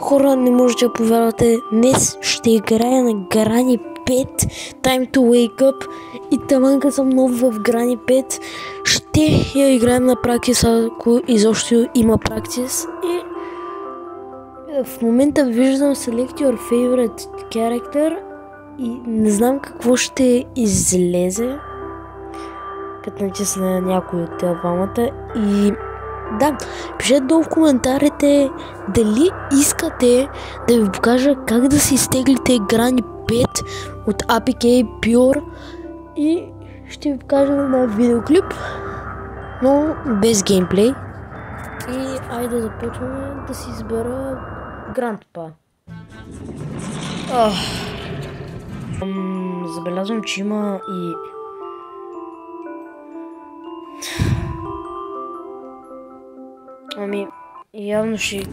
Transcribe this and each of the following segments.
Хора, не можете да повярвате, днес ще играя на Granny 5 Time to Wake Up и таманка съм нов в Granny 5. Ще я играем на практис, ако изобщо има практис. И в момента виждам Select Your Favorite Character и не знам какво ще излезе, като натисна някой от тези двамата. И да, пишете долу в коментарите дали искате да ви покажа как да си изтеглите Granny 5 от APK Pure и ще ви покажа на видеоклип, но без геймплей. И айде да започваме да си избера Grandpa. Забелязвам, че има и явно ще...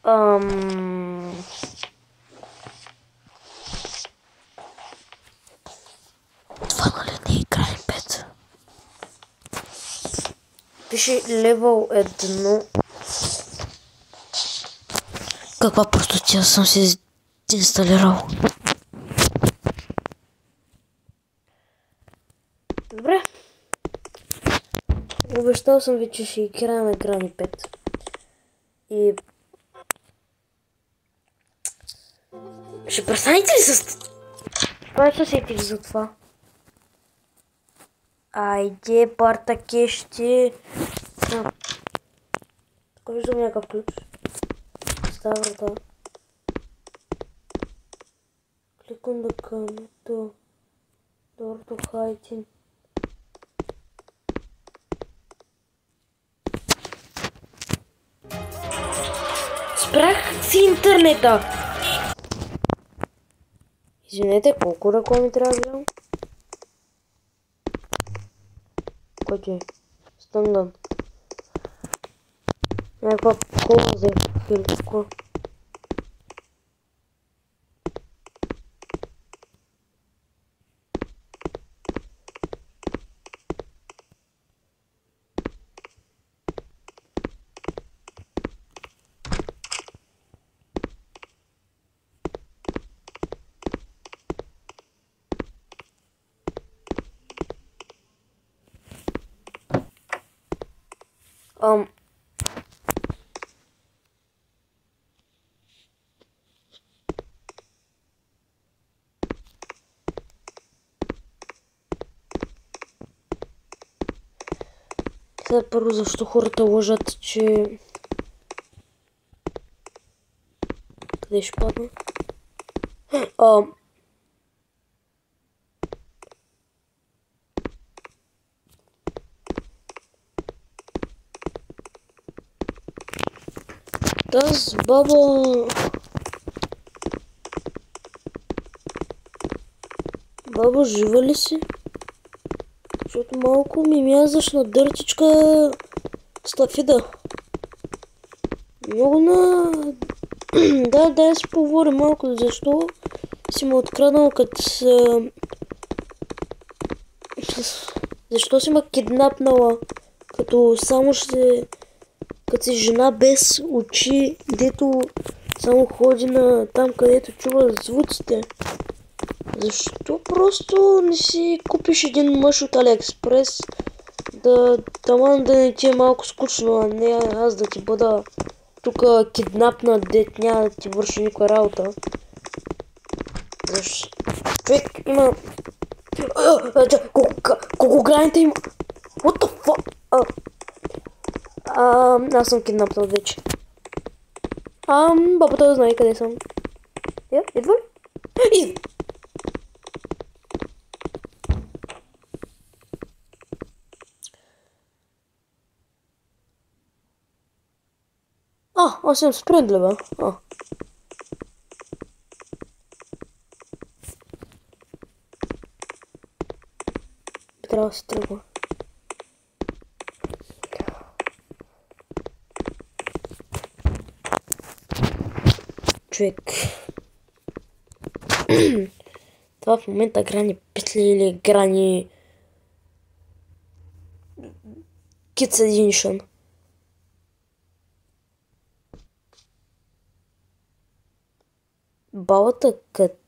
Това нали не е Granny 5? Пише левел 1. Каква простотия съм си инсталирал. Добре. Обещал съм ви, че ще играя на Granny 5. И... ще престанете ли с... Кой се сетили за това? Айде, партакещи. Тук виждам някакъв ключ. Става врата. Click on the gun to door to hide. Спрях си интернета! Извинете, колко реклами трябва да гледам? Кой ти е? Стънгън. Някаква кола за хеликоптер. Сега първо защо хората лъжат, че... Къде ще падна? Тази баба... Баба жива ли си? Защото малко ми мязаш на дъртичка стафида. Много на... Да си поговорим малко, защо си ме откраднал като... Защо си ме киднапнала, като само ще... Като си жена без очи, дето само ходи на там, където чува звуците. Защо просто не си купиш един мъж от Алиекспрес, да не ти е малко скучно, а не аз да ти бъда тук киднапна, дет няма да ти върши никаква работа. Защо? Човек има... Колко граните има? What the fuck? Аз съм киднапнал вече. Бабата да знае къде съм. Идва ли? Аз съм справедлива. Трябва да се тръгва. Човек. Това в момента Грани Петли или Грани Kids Edition. Балата кът.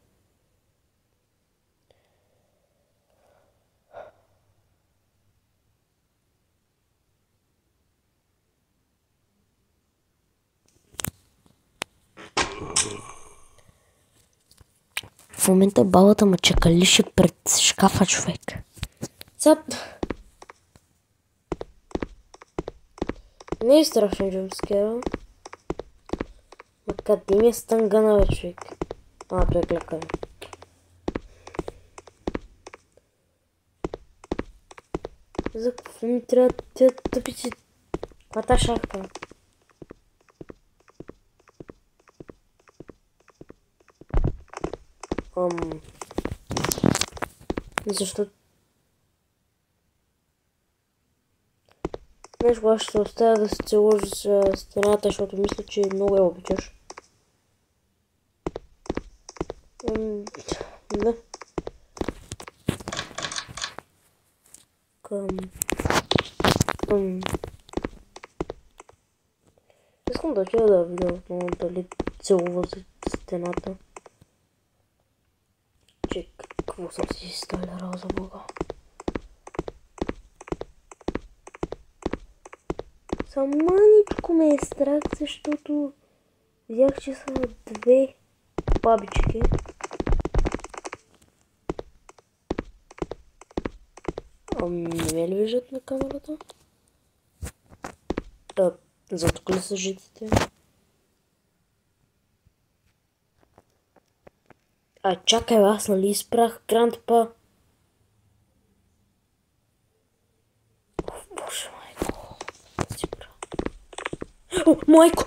В момента балата ме чакалише пред шкафа, човек. Сега... Не е страшен джумскера. Ма къде ми е стънгана, бе, човек? А, той е клякава. За какво ми трябва тя тъпици? Каква шахта? Защо? Знаеш, кога ще се оставя да се целуваш за стената, защото мисля, че много я обичаш. Да. Искам да чуя да видя отново дали целува за стената. Че какво съм си инсталирал за Бога. Саманичко ме е страх, защото видях, че са две бабички. Не ме ли виждат на камерата? За тук ли са житите? Чакай, аз нали изпрах Грандпа? Боже, майко. О, майко!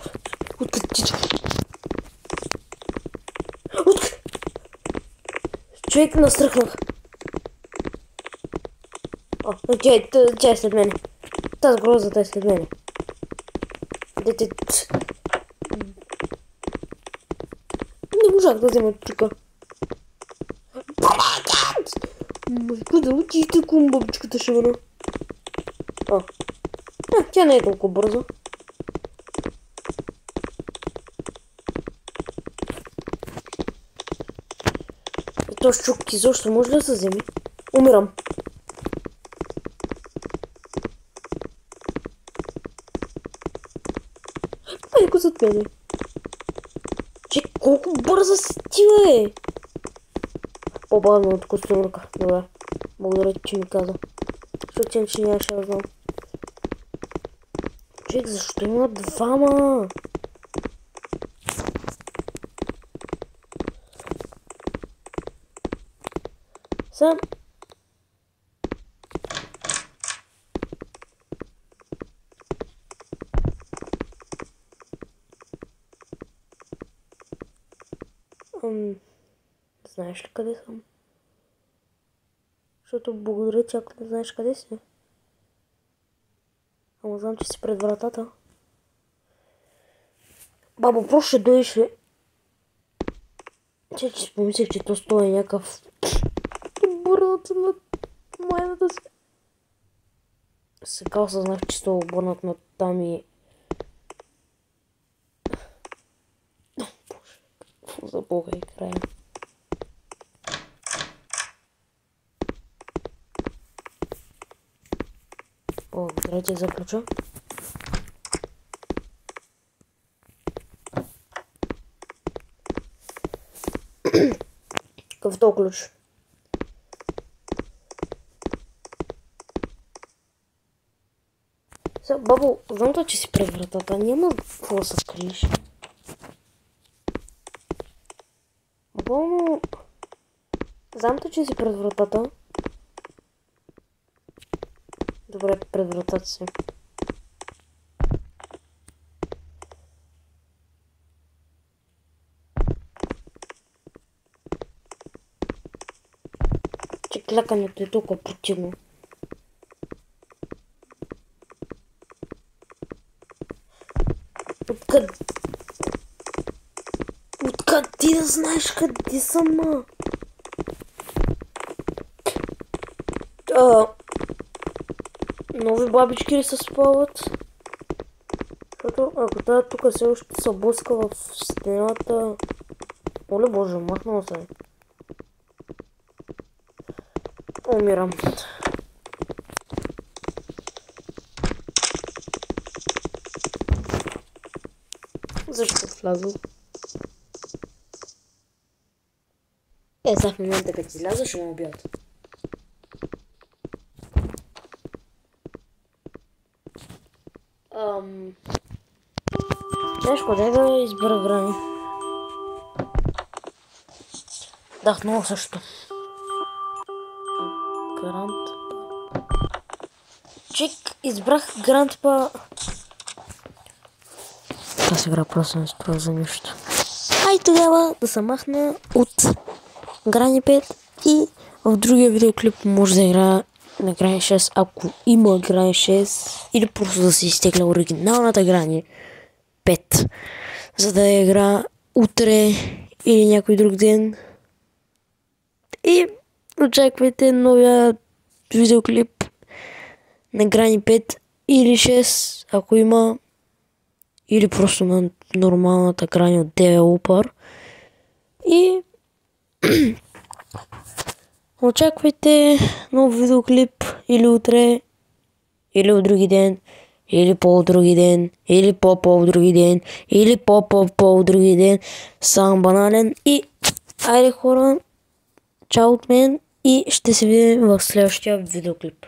Откъде ти? Откъде? Човек, настръхнах. Тя е след мене. Тази грозата е след мене. Не можах да взема чука. Майко, да отидете към бабичката Шивана. Тя не е толкова бързо. Този чук изобщо може да се вземе. Умирам. Майко зад мене. Че колко бърза си ти, бе! По-бавно от костюмърка. Добре. Благодаря ти, че ми каза. Защото че нямаше да знам. Човек, защо има двама? Сам. Знаеш ли къде съм? Защото благодаря ти, ако не знаеш къде си. Ама знам, че си пред вратата. Бабо, просто ще дойдеш ли? Че си помислих, че то стои някакъв... обърнат на майната си. Сега осъзнах, че сте обърнат на там и... Боже, какво за Бога и края. Благодаря ти за ключа. Какъв то ключ? Сега, бабо, знам, че си пред вратата. Няма какво да се криеш. Бабо, знам, че си пред вратата. Добре, пред вратата си. Че клякането е толкова противно. Откъде да знаеш къде съм, ма? Нови бабички ли се спават? Защото ако тази тук все още се блъска в стената... Оле боже, махнал се. Умирам. Защо влязъл? Сега в момента като изляза ще ме убият. Знаеш къде да избера грани? Дахнал също. Грант. Чек, избрах Грант па... Тази игра просто не струва за нищо. Ай тогава да се махна от Грани 5 и в другия видеоклип може да играя на Грани 6, ако има Грани 6, или просто да се изтегля оригиналната Грани 5, за да я игра утре или някой друг ден. И очаквайте новия видеоклип на Грани 5 или 6, ако има, или просто на нормалната Грани от Developer. И очаквайте нов видеоклип или утре, или от други ден, или по-други ден, или по-други ден, или по-други ден. Съм банален и айде хора, чао от мен и ще се видим в следващия видеоклип.